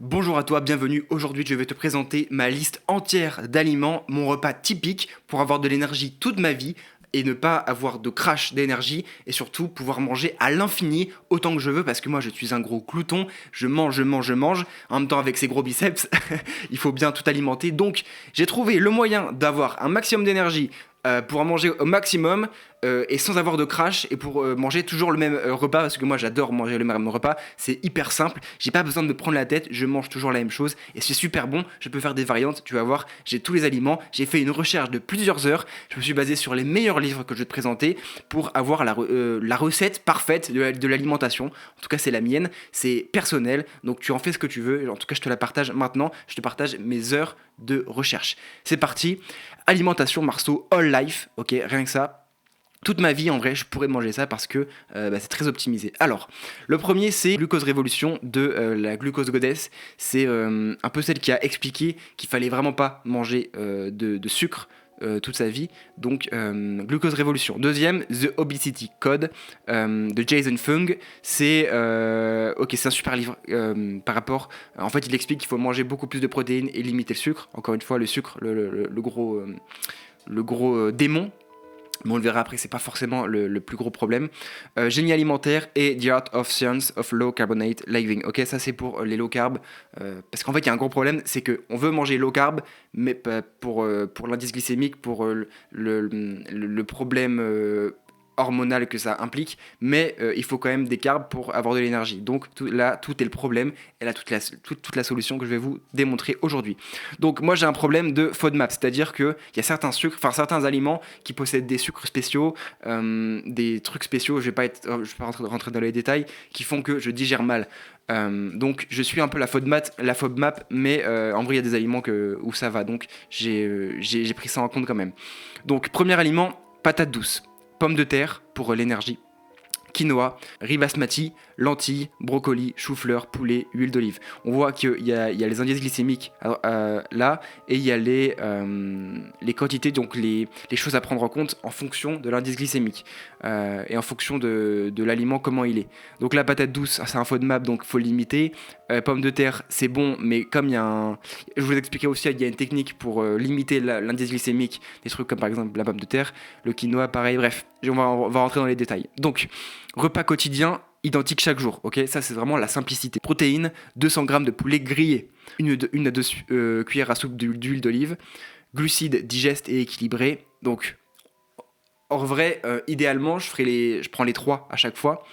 Bonjour à toi, bienvenue. Aujourd'hui, je vais te présenter ma liste entière d'aliments, mon repas typique pour avoir de l'énergie toute ma vie et ne pas avoir de crash d'énergie et surtout pouvoir manger à l'infini autant que je veux parce que moi je suis un gros glouton, je mange, je mange, je mange. En même temps avec ces gros biceps, il faut bien tout alimenter. Donc j'ai trouvé le moyen d'avoir un maximum d'énergie pour en manger au maximum et sans avoir de crash et pour manger toujours le même repas parce que moi j'adore manger le même repas, c'est hyper simple, j'ai pas besoin de me prendre la tête, je mange toujours la même chose et c'est super bon, je peux faire des variantes, tu vas voir, j'ai tous les aliments, j'ai fait une recherche de plusieurs heures, je me suis basé sur les meilleurs livres que je vais te présenter pour avoir la recette parfaite de l'alimentation, en tout cas c'est la mienne, c'est personnel, donc tu en fais ce que tu veux, en tout cas je te la partage maintenant, je te partage mes heures de recherche. C'est parti, alimentation Marceau All Life, ok, rien que ça. Toute ma vie, en vrai, je pourrais manger ça parce que c'est très optimisé. Alors, le premier, c'est Glucose Révolution de la Glucose Goddess. C'est un peu celle qui a expliqué qu'il fallait vraiment pas manger de sucre toute sa vie. Donc, Glucose Révolution. Deuxième, The Obesity Code de Jason Fung. C'est un super livre par rapport. En fait, il explique qu'il faut manger beaucoup plus de protéines et limiter le sucre. Encore une fois, le sucre, le gros démon. Mais on le verra après, c'est pas forcément le plus gros problème. Génie alimentaire et The Art of Science of Low Carbonate Living. Ok, ça c'est pour les low carb. Parce qu'en fait, il y a un gros problème, c'est qu'on veut manger low carb, mais pas pour l'indice glycémique, pour le problème hormonal que ça implique, mais il faut quand même des carbs pour avoir de l'énergie. Donc là, tout est le problème, et là, toute la solution que je vais vous démontrer aujourd'hui. Donc moi, j'ai un problème de FODMAP, c'est-à-dire qu'il y a certains aliments qui possèdent des sucres spéciaux, des trucs spéciaux, je vais pas rentrer dans les détails, qui font que je digère mal. Donc je suis un peu la FODMAP, mais en vrai il y a des aliments où ça va, donc j'ai pris ça en compte quand même. Donc premier aliment, patate douce, pommes de terre pour l'énergie, quinoa, riz basmati, lentilles, brocolis, chou-fleur, poulet, huile d'olive. On voit qu'il y a les indices glycémiques là, et il y a les quantités, donc les choses à prendre en compte en fonction de l'indice glycémique et en fonction de l'aliment, comment il est. Donc la patate douce, c'est un FODMAP, donc il faut le limiter. Pommes de terre, c'est bon, mais comme il y a un... Je vous expliquerai aussi, il y a une technique pour limiter l'indice glycémique, des trucs comme par exemple la pomme de terre, le quinoa, pareil, bref, on va rentrer dans les détails. Donc, repas quotidien, identique chaque jour, ok. Ça, c'est vraiment la simplicité. Protéines, 200 g de poulet grillé, une à 2 cuillères à soupe d'huile d'olive, glucides digestes et équilibrés. Donc, en vrai, idéalement, je prends les 3 à chaque fois.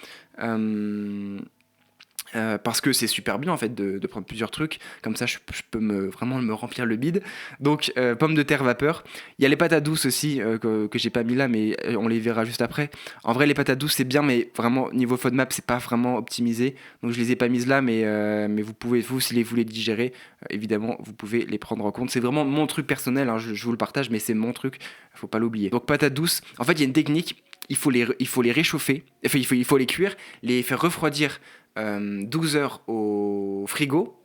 Parce que c'est super bien en fait de prendre plusieurs trucs comme ça je peux vraiment me remplir le bide. Donc pommes de terre vapeur, il y a les patates douces aussi que j'ai pas mis là, mais on les verra juste après. En vrai les patates douces c'est bien, mais vraiment niveau FODMAP c'est pas vraiment optimisé, donc je les ai pas mises là, mais vous pouvez, vous si vous les digérez, évidemment vous pouvez les prendre en compte. C'est vraiment mon truc personnel, hein, je vous le partage, mais c'est mon truc, faut pas l'oublier. Donc patates douces, en fait il y a une technique, il faut les réchauffer, enfin il faut les cuire, les faire refroidir 12 heures au frigo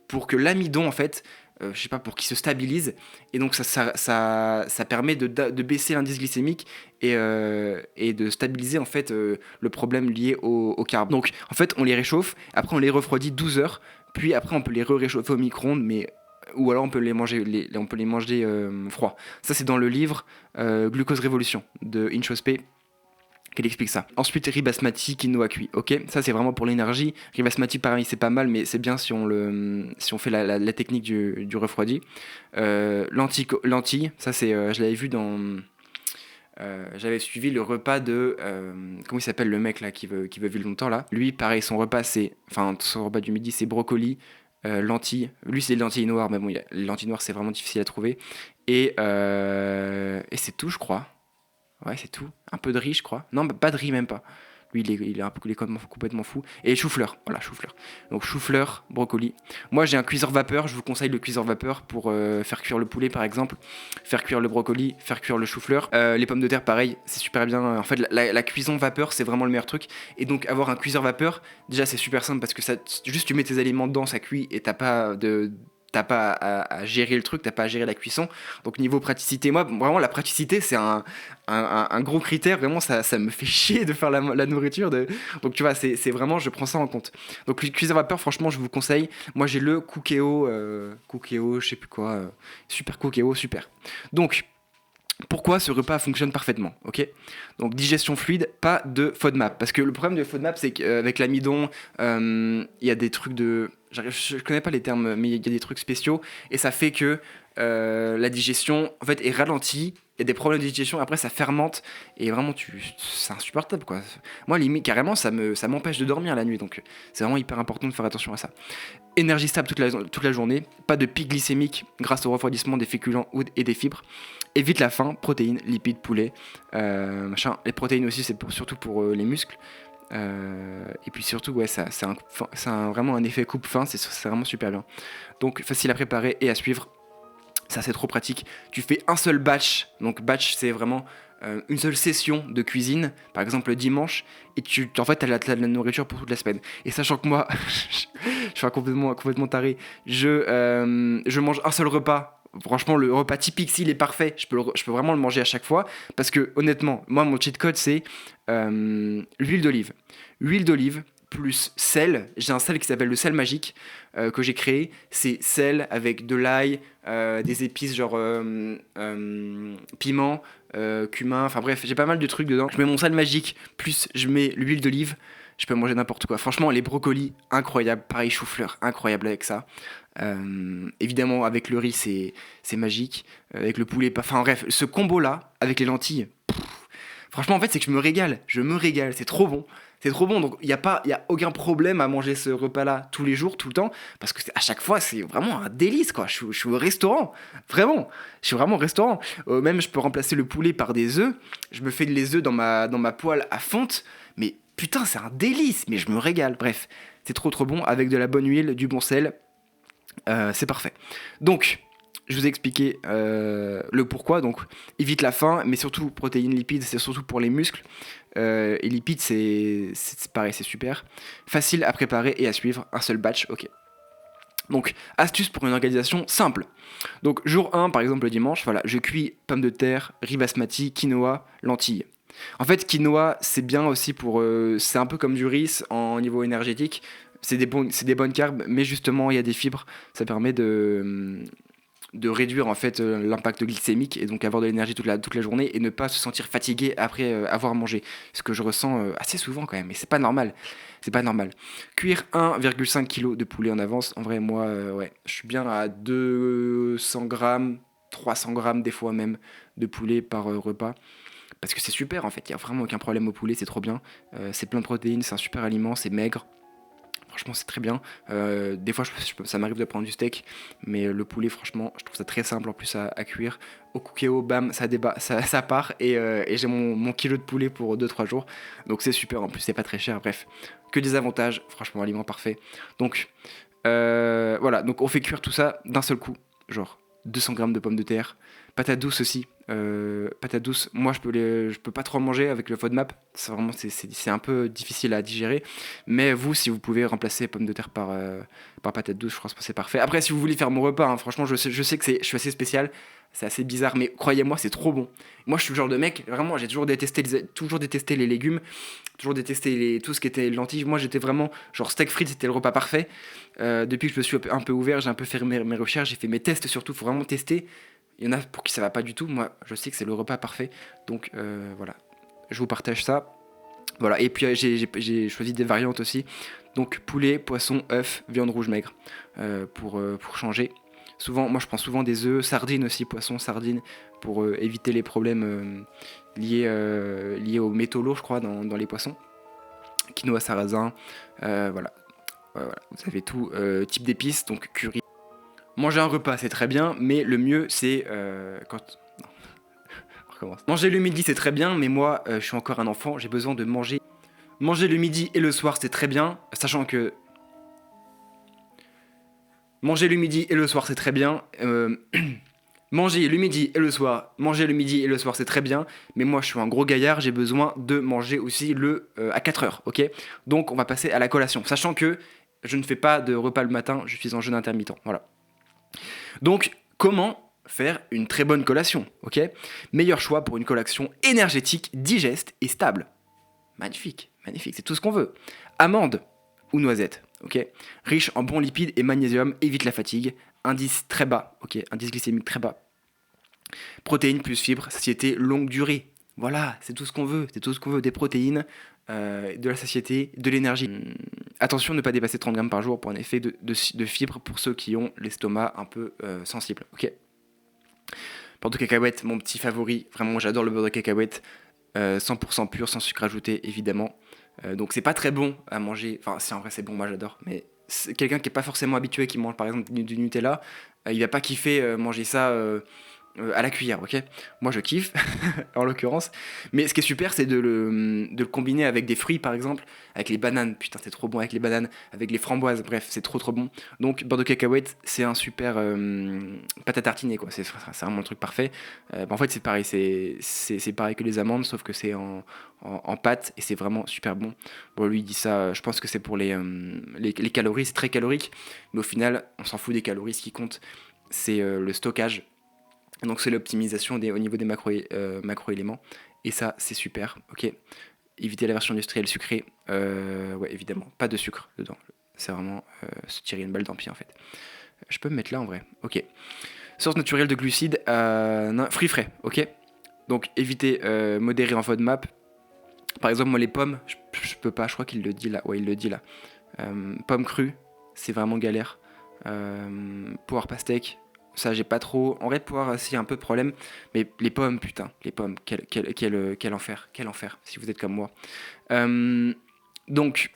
pour que l'amidon en fait je sais pas, pour qu'il se stabilise, et donc ça permet de baisser l'indice glycémique et de stabiliser en fait le problème lié au carb. Donc en fait on les réchauffe, après on les refroidit 12 heures, puis après on peut les réchauffer au micro-ondes, mais ou alors on peut les manger froids. Ça c'est dans le livre Glucose Révolution de Inchospé qu'elle explique ça. Ensuite, riz basmati, quinoa cuit. Ok, ça c'est vraiment pour l'énergie. Riz basmati, pareil, c'est pas mal, mais c'est bien si on fait la technique du refroidi. Lentilles, ça c'est, je l'avais vu dans. J'avais suivi le repas de comment il s'appelle le mec là qui veut vivre longtemps là. Lui, pareil, son repas son repas du midi, c'est brocoli, lentilles. Lui, c'est les lentilles noires, mais bon, les lentilles noires, c'est vraiment difficile à trouver. Et c'est tout, je crois. Ouais, c'est tout. Un peu de riz, je crois. Non, pas de riz, même pas. Lui, il est complètement fou. Et chou-fleur. Voilà, chou-fleur. Donc, chou-fleur, brocoli. Moi, j'ai un cuiseur vapeur. Je vous conseille le cuiseur vapeur pour faire cuire le poulet, par exemple. Faire cuire le brocoli. Faire cuire le chou-fleur. Les pommes de terre, pareil. C'est super bien. En fait, la cuisson vapeur, c'est vraiment le meilleur truc. Et donc, avoir un cuiseur vapeur, déjà, c'est super simple parce que juste tu mets tes aliments dedans, ça cuit et t'as pas t'as pas à gérer le truc, t'as pas à gérer la cuisson. Donc niveau praticité, moi vraiment la praticité c'est un gros critère, vraiment ça me fait chier de faire la nourriture. Donc tu vois, c'est vraiment, je prends ça en compte. Donc le cuisine à vapeur, franchement je vous conseille. Moi j'ai le Cookéo, je sais plus quoi, super Cookéo, super. Donc pourquoi ce repas fonctionne parfaitement, ok. Donc digestion fluide, pas de FODMAP. Parce que le problème de FODMAP, c'est qu'avec l'amidon, il y a des trucs de... Je connais pas les termes, mais il y a des trucs spéciaux. Et ça fait que la digestion, en fait, est ralentie. Il y a des problèmes de digestion, après ça fermente. Et vraiment, c'est insupportable, quoi. Moi, limite, carrément, ça m'empêche de dormir la nuit. Donc c'est vraiment hyper important de faire attention à ça. Énergie stable toute la journée. Pas de pic glycémique grâce au refroidissement des féculents et des fibres. Évite la faim, protéines, lipides, poulet, machin. Les protéines aussi, c'est surtout pour les muscles. Et puis surtout, ouais, vraiment un effet coupe-faim, c'est vraiment super bien. Donc facile à préparer et à suivre. Ça, c'est trop pratique. Tu fais un seul batch. Donc batch, c'est vraiment une seule session de cuisine, par exemple le dimanche, et en fait, t'as de la nourriture pour toute la semaine. Et sachant que moi, je suis complètement taré, je mange un seul repas. Franchement, le repas typique, s'il est parfait, je peux vraiment le manger à chaque fois. Parce que, honnêtement, moi, mon cheat code, c'est l'huile d'olive. Huile d'olive plus sel. J'ai un sel qui s'appelle le sel magique que j'ai créé. C'est sel avec de l'ail, des épices genre piment, cumin. Enfin bref, j'ai pas mal de trucs dedans. Je mets mon sel magique, plus je mets l'huile d'olive. Je peux manger n'importe quoi. Franchement, les brocolis, incroyable. Pareil, chou-fleur, incroyable avec ça. Évidemment, avec le riz, c'est magique. Avec le poulet, enfin bref, ce combo-là, avec les lentilles, franchement, en fait, c'est que je me régale. Je me régale, c'est trop bon. C'est trop bon, donc il n'y a aucun problème à manger ce repas-là tous les jours, tout le temps, parce que à chaque fois, c'est vraiment un délice, quoi. Je suis au restaurant, vraiment. Je suis vraiment au restaurant. Même, je peux remplacer le poulet par des œufs. Je me fais les œufs dans ma poêle à fonte, mais putain, c'est un délice, mais je me régale. Bref, c'est trop trop bon, avec de la bonne huile, du bon sel. C'est parfait. Donc, je vous ai expliqué le pourquoi. Donc, évite la faim, mais surtout protéines, lipides, c'est surtout pour les muscles. Et lipides, c'est pareil, c'est super. Facile à préparer et à suivre. Un seul batch, ok. Donc, astuce pour une organisation simple. Donc, jour 1, par exemple le dimanche, voilà, je cuis pommes de terre, riz basmati, quinoa, lentilles. En fait, quinoa, c'est bien aussi pour... c'est un peu comme du riz en niveau énergétique. C'est des bonnes carbs, mais justement, il y a des fibres. Ça permet de réduire en fait l'impact glycémique et donc avoir de l'énergie toute la journée et ne pas se sentir fatigué après avoir mangé. Ce que je ressens assez souvent quand même, mais c'est pas normal. C'est pas normal. Cuire 1,5 kg de poulet en avance, en vrai, moi, ouais, je suis bien à 200 grammes, 300 grammes des fois même de poulet par repas. Parce que c'est super en fait, il n'y a vraiment aucun problème au poulet, c'est trop bien. C'est plein de protéines, c'est un super aliment, c'est maigre. Franchement, c'est très bien. Des fois, ça m'arrive de prendre du steak, mais le poulet, franchement, je trouve ça très simple en plus à cuire. Au cookéo, bam, ça part et j'ai mon kilo de poulet pour 2-3 jours. Donc c'est super, en plus, c'est pas très cher. Bref, que des avantages, franchement, aliment parfait. Donc voilà, donc on fait cuire tout ça d'un seul coup, genre 200 grammes de pommes de terre. Patates douces aussi. Patates douces, moi je peux pas trop en manger avec le FODMAP. C'est un peu difficile à digérer. Mais vous, si vous pouvez remplacer pommes de terre par patates douces, je pense que c'est parfait. Après, si vous voulez faire mon repas, hein, franchement, je sais que je suis assez spécial. C'est assez bizarre, mais croyez-moi, c'est trop bon. Moi, je suis le genre de mec, vraiment, j'ai toujours détesté les légumes, toujours détesté tout ce qui était lentilles. Moi, j'étais vraiment, genre steak frites, c'était le repas parfait. Depuis que je me suis un peu ouvert, j'ai un peu fait mes recherches, j'ai fait mes tests surtout, faut vraiment tester. Il y en a pour qui ça va pas du tout. Moi, je sais que c'est le repas parfait. Donc voilà, je vous partage ça. Voilà, et puis j'ai choisi des variantes aussi. Donc poulet, poisson, œuf, viande rouge maigre pour changer. Souvent, moi je prends souvent des œufs, sardines aussi, poisson, sardines, pour éviter les problèmes liés aux métaux lourds, je crois, dans les poissons. Quinoa, sarrasin, voilà. Voilà. Vous avez tout type d'épices, donc curry. Manger un repas, c'est très bien, mais le mieux, c'est quand... Non, on recommence. Manger le midi, c'est très bien, mais moi, je suis encore un enfant, j'ai besoin de manger. Manger le midi et le soir, c'est très bien, sachant que... Manger le midi et le soir, c'est très bien. Manger le midi et le soir, c'est très bien, mais moi, je suis un gros gaillard, j'ai besoin de manger aussi à 4 heures, ok. Donc, on va passer à la collation, sachant que je ne fais pas de repas le matin, je suis en jeûne intermittent, voilà. Donc, comment faire une très bonne collation, ok? Meilleur choix pour une collation énergétique, digeste et stable. Magnifique, magnifique, c'est tout ce qu'on veut. Amandes ou noisettes, ok? Riche en bons lipides et magnésium, évite la fatigue. Indice très bas, ok? Indice glycémique très bas. Protéines plus fibres, satiété longue durée. Voilà, c'est tout ce qu'on veut, c'est tout ce qu'on veut. Des protéines, de la satiété, de l'énergie. Attention, ne pas dépasser 30 grammes par jour pour un effet de fibres pour ceux qui ont l'estomac un peu sensible, ok? Beurre de cacahuète, mon petit favori. Vraiment, j'adore le beurre de cacahuète. 100% pur, sans sucre ajouté, évidemment. Donc c'est pas très bon à manger. Enfin, si en vrai c'est bon, moi j'adore. Mais quelqu'un qui est pas forcément habitué, qui mange par exemple du Nutella, il va pas kiffer manger ça à la cuillère, ok? Moi je kiffe, en l'occurrence. Mais ce qui est super, c'est de le combiner avec des fruits, par exemple, avec les bananes. Putain, c'est trop bon avec les bananes, avec les framboises. Bref, c'est trop trop bon. Donc beurre de cacahuète, c'est un super pâte à tartiner, quoi. C'est vraiment le truc parfait. En fait, c'est pareil, c'est pareil que les amandes, sauf que c'est en pâte et c'est vraiment super bon. Bon, lui il dit ça, je pense que c'est pour les calories, c'est très calorique, mais au final, on s'en fout des calories. Ce qui compte, c'est le stockage. Donc c'est l'optimisation au niveau des macro-éléments. Et ça, c'est super, ok. Éviter la version industrielle sucrée, ouais, évidemment, pas de sucre dedans. C'est vraiment se tirer une balle dans le pied, en fait. Je peux me mettre là, en vrai, ok. Source naturelle de glucides, non, fruits frais, ok. Donc éviter, modérer en FODMAP. Par exemple, moi, les pommes, je peux pas, je crois qu'il le dit là. Ouais, il le dit là. Pommes crues, c'est vraiment galère. Poire pastèque, ça j'ai pas trop. En vrai, poire, c'est un peu de problème. Mais les pommes, putain, les pommes, quel enfer, quel enfer, si vous êtes comme moi. Euh, donc,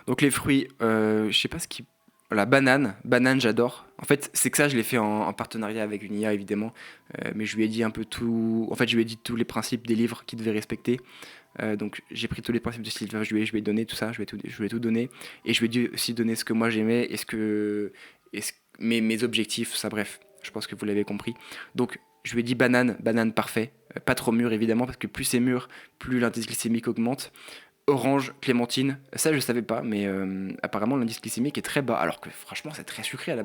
donc les fruits, je sais pas ce qui. La banane, j'adore. En fait, c'est que ça, je l'ai fait en partenariat avec une IA, évidemment. Mais je lui ai dit un peu tout. En fait, je lui ai dit tous les principes des livres qu'il devait respecter. Donc, j'ai pris tous les principes de ce livre, je lui ai donné tout ça, je lui ai tout donné. Et je lui ai dit aussi donner ce que moi j'aimais et mes objectifs, ça, bref. Je pense que vous l'avez compris. Donc, je lui ai dit banane parfait. Pas trop mûr, évidemment, parce que plus c'est mûr, plus l'indice glycémique augmente. Orange, clémentine, ça je savais pas, mais apparemment l'indice glycémique est très bas, alors que franchement c'est très sucré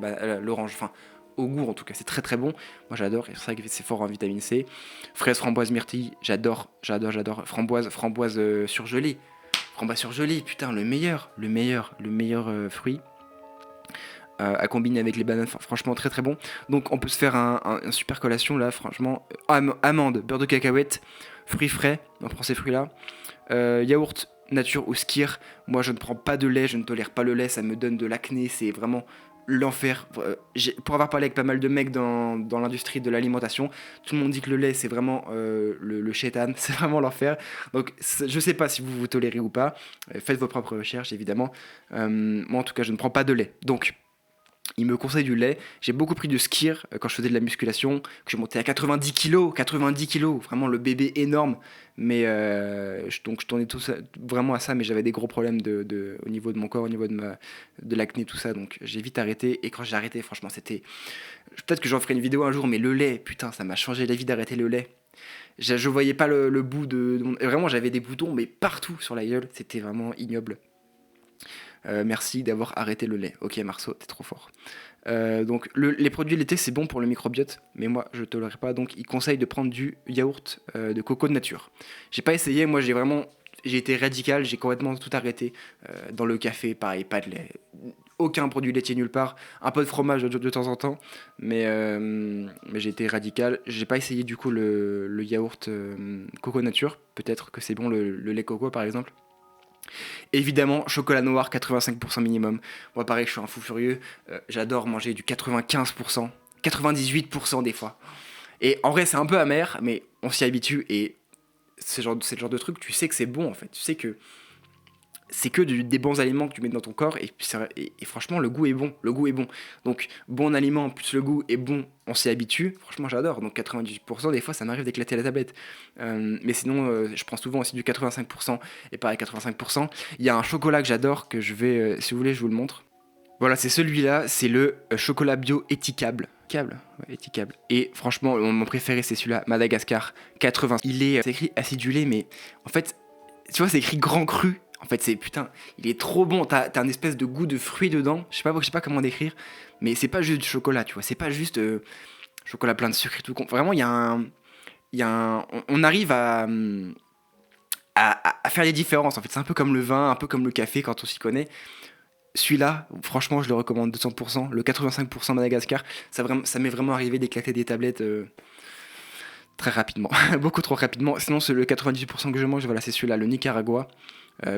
l'orange, enfin au goût en tout cas, c'est très très bon. Moi j'adore, et c'est vrai que c'est fort en vitamine C. Fraise, framboise, myrtille, j'adore. Framboise surgelée. Framboise surgelée, putain, le meilleur fruit. À combiner avec les bananes, franchement très très bon. Donc on peut se faire un super collation là, franchement. Amandes, beurre de cacahuète, fruits frais, on prend ces fruits là. Yaourt nature ou skyr. Moi je ne prends pas de lait, je ne tolère pas le lait, ça me donne de l'acné, c'est vraiment l'enfer. Pour avoir parlé avec pas mal de mecs dans l'industrie de l'alimentation, tout le monde dit que le lait c'est vraiment le chétan, c'est vraiment l'enfer. Donc je sais pas si vous tolérez ou pas, faites vos propres recherches évidemment. Moi en tout cas je ne prends pas de lait. Donc il me conseille du lait. J'ai beaucoup pris de skyr quand je faisais de la musculation, que je montais à 90 kilos, vraiment le bébé énorme. Mais donc je tournais vraiment à ça, mais j'avais des gros problèmes au niveau de mon corps, au niveau de l'acné, tout ça. Donc j'ai vite arrêté. Et quand j'ai arrêté, franchement, c'était. Peut-être que j'en ferai une vidéo un jour, mais le lait, putain, ça m'a changé la vie d'arrêter le lait. Je voyais pas le bout Vraiment, j'avais des boutons, mais partout sur la gueule. C'était vraiment ignoble. Merci d'avoir arrêté le lait. Ok Marceau, t'es trop fort. Donc les produits laitiers c'est bon pour le microbiote, mais moi je tolère pas, donc il conseille de prendre du yaourt de coco de nature. J'ai pas essayé, moi j'ai été radical, j'ai complètement tout arrêté. Dans le café, pareil, pas de lait, aucun produit laitier nulle part, un peu de fromage de temps en temps, mais j'ai été radical. J'ai pas essayé du coup le yaourt coco nature, peut-être que c'est bon le lait coco par exemple. Évidemment, chocolat noir, 85% minimum. Moi, pareil, je suis un fou furieux. J'adore manger du 95%, 98% des fois. Et en vrai, c'est un peu amer, mais on s'y habitue. Et c'est le genre de truc, tu sais que c'est bon en fait. Tu sais que c'est que des bons aliments que tu mets dans ton corps et franchement le goût est bon, donc bon aliment plus le goût est bon, on s'y habitue, franchement j'adore. Donc 98% des fois ça m'arrive d'éclater la tablette. Mais sinon je prends souvent aussi du 85%. Et pareil 85%, il y a un chocolat que j'adore, que je vais si vous voulez je vous le montre. Voilà, c'est celui-là, c'est le chocolat bio éthicable. Éthicable. Et franchement, mon préféré, c'est celui-là, Madagascar 80. C'est écrit acidulé, mais en fait, tu vois, c'est écrit grand cru. En fait, c'est putain, il est trop bon. T'as un espèce de goût de fruit dedans. Je sais pas comment décrire, mais c'est pas juste du chocolat, tu vois. C'est pas juste chocolat plein de sucre et tout. Vraiment, on arrive à faire les différences. En fait, c'est un peu comme le vin, un peu comme le café quand on s'y connaît. Celui-là, franchement, je le recommande 200%. Le 85% Madagascar, ça m'est vraiment arrivé d'éclater des tablettes très rapidement, beaucoup trop rapidement. Sinon, c'est le 98% que je mange, voilà, c'est celui-là, le Nicaragua.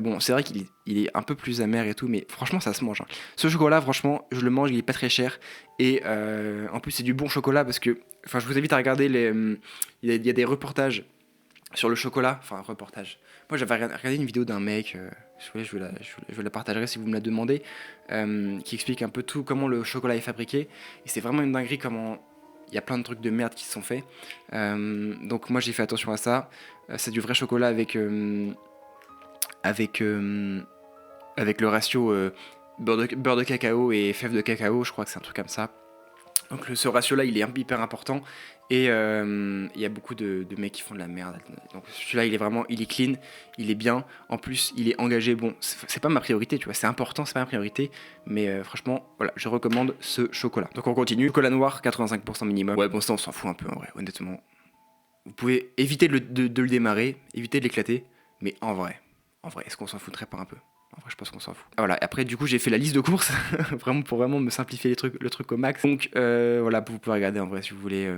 Bon, c'est vrai qu'il est un peu plus amer et tout, mais franchement, ça se mange, hein. Ce chocolat, franchement, je le mange, il est pas très cher. Et en plus, c'est du bon chocolat parce que, enfin, je vous invite à regarder il y a des reportages sur le chocolat. Enfin, un reportage. Moi, j'avais regardé une vidéo d'un mec, je vous la partagerai si vous me la demandez, qui explique un peu tout, comment le chocolat est fabriqué. Et c'est vraiment une dinguerie comment il y a plein de trucs de merde qui se sont faits. Donc moi, j'ai fait attention à ça. C'est du vrai chocolat avec, avec le ratio beurre de cacao et fève de cacao, je crois que c'est un truc comme ça. Donc ce ratio-là, il est hyper important. Et il y a beaucoup de mecs qui font de la merde. Donc celui-là, il est clean, il est bien. En plus, il est engagé. Bon, c'est pas ma priorité, tu vois. C'est important, c'est pas ma priorité. Mais franchement, voilà, je recommande ce chocolat. Donc on continue. Chocolat noir, 85% minimum. Ouais, bon, ça, on s'en fout un peu en vrai, honnêtement. Vous pouvez éviter de le démarrer, éviter de l'éclater. Mais en vrai, est-ce qu'on s'en foutrait pas un peu? En vrai, je pense qu'on s'en fout. Ah, voilà, après, du coup, j'ai fait la liste de courses, vraiment pour vraiment me simplifier le truc au max. Donc, voilà, vous pouvez regarder en vrai si vous voulez.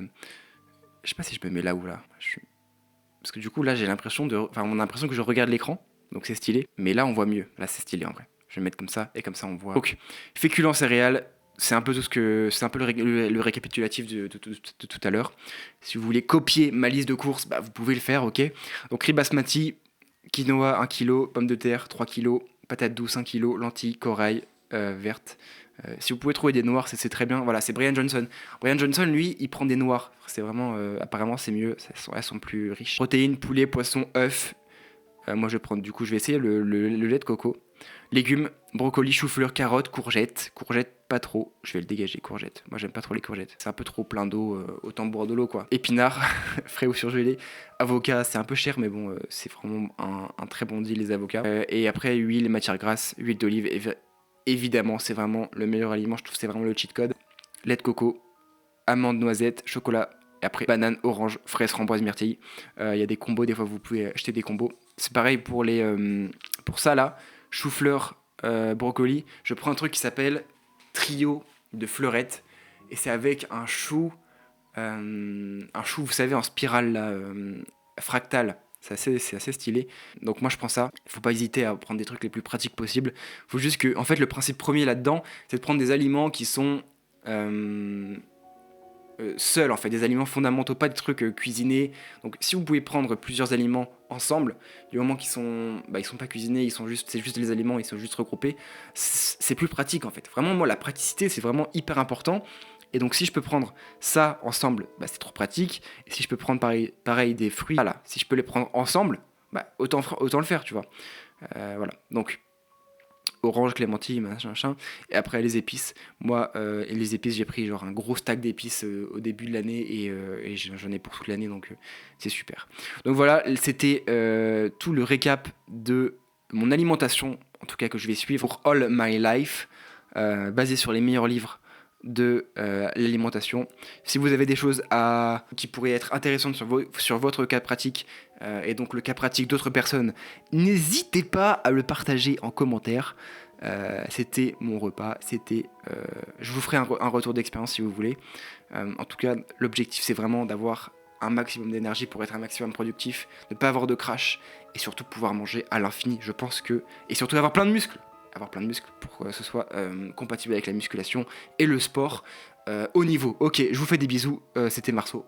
Je sais pas si je me mets là ou là. Parce que du coup, là, on a l'impression que je regarde l'écran, donc c'est stylé. Mais là, on voit mieux. Là, c'est stylé en vrai. Je vais le mettre comme ça, et comme ça, on voit. Donc, féculents céréales, c'est un peu le récapitulatif de tout à l'heure. Si vous voulez copier ma liste de courses, bah, vous pouvez le faire, ok. Donc, riz basmati, quinoa 1 kg, pommes de terre 3 kg, patates douces 1 kg, lentilles, corail vertes. Si vous pouvez trouver des noirs, c'est très bien. Voilà, c'est Brian Johnson. Brian Johnson, lui, il prend des noirs. C'est vraiment, apparemment, c'est mieux. Elles sont plus riches. Protéines, poulet, poisson, œufs. Moi, je vais essayer le lait de coco. Légumes, brocoli, chou-fleur, carottes, courgettes. Courgettes, pas trop. Je vais le dégager, courgettes. Moi, j'aime pas trop les courgettes. C'est un peu trop plein d'eau, autant boire de l'eau, quoi. Épinards, frais ou surgelés. Avocats, c'est un peu cher, mais bon, c'est vraiment un très bon deal, les avocats. Et après, huile, matière grasse, huile d'olive. Évidemment, c'est vraiment le meilleur aliment. Je trouve que c'est vraiment le cheat code. Lait de coco, amandes, noisettes, chocolat. Et après, banane, orange, fraise, framboise, myrtille. Il y a des combos, des fois vous pouvez acheter des combos. C'est pareil pour pour ça là, chou-fleur, brocoli. Je prends un truc qui s'appelle trio de fleurettes. Et c'est avec un chou, vous savez, en spirale là, fractale. C'est assez stylé. Donc moi je prends ça. Il faut pas hésiter à prendre des trucs les plus pratiques possibles. Faut juste que, en fait, le principe premier là-dedans, c'est de prendre des aliments qui sont seuls, en fait, des aliments fondamentaux, pas des trucs cuisinés. Donc si vous pouvez prendre plusieurs aliments ensemble, du moment qu'ils sont, ils sont pas cuisinés, c'est juste les aliments, ils sont juste regroupés, c'est plus pratique en fait. Vraiment, moi, la praticité, c'est vraiment hyper important. Et donc si je peux prendre ça ensemble, c'est trop pratique. Et si je peux prendre pareil des fruits, voilà, si je peux les prendre ensemble, autant le faire, tu vois. Voilà, donc orange, clémentine, machin. Et après les épices. Moi, les épices, j'ai pris genre un gros stack d'épices au début de l'année et j'en ai pour toute l'année, donc c'est super. Donc voilà, c'était tout le récap de mon alimentation, en tout cas que je vais suivre pour All My Life, basé sur les meilleurs livres de l'alimentation. Si vous avez des choses qui pourraient être intéressantes sur votre cas pratique et donc le cas pratique d'autres personnes, n'hésitez pas à le partager en commentaire. C'était mon repas, je vous ferai un retour d'expérience si vous voulez. En tout cas, l'objectif c'est vraiment d'avoir un maximum d'énergie pour être un maximum productif, ne pas avoir de crash et surtout pouvoir manger à l'infini. Je pense que, et surtout avoir plein de muscles pour que ce soit compatible avec la musculation et le sport haut niveau. Ok, je vous fais des bisous, c'était Marceau.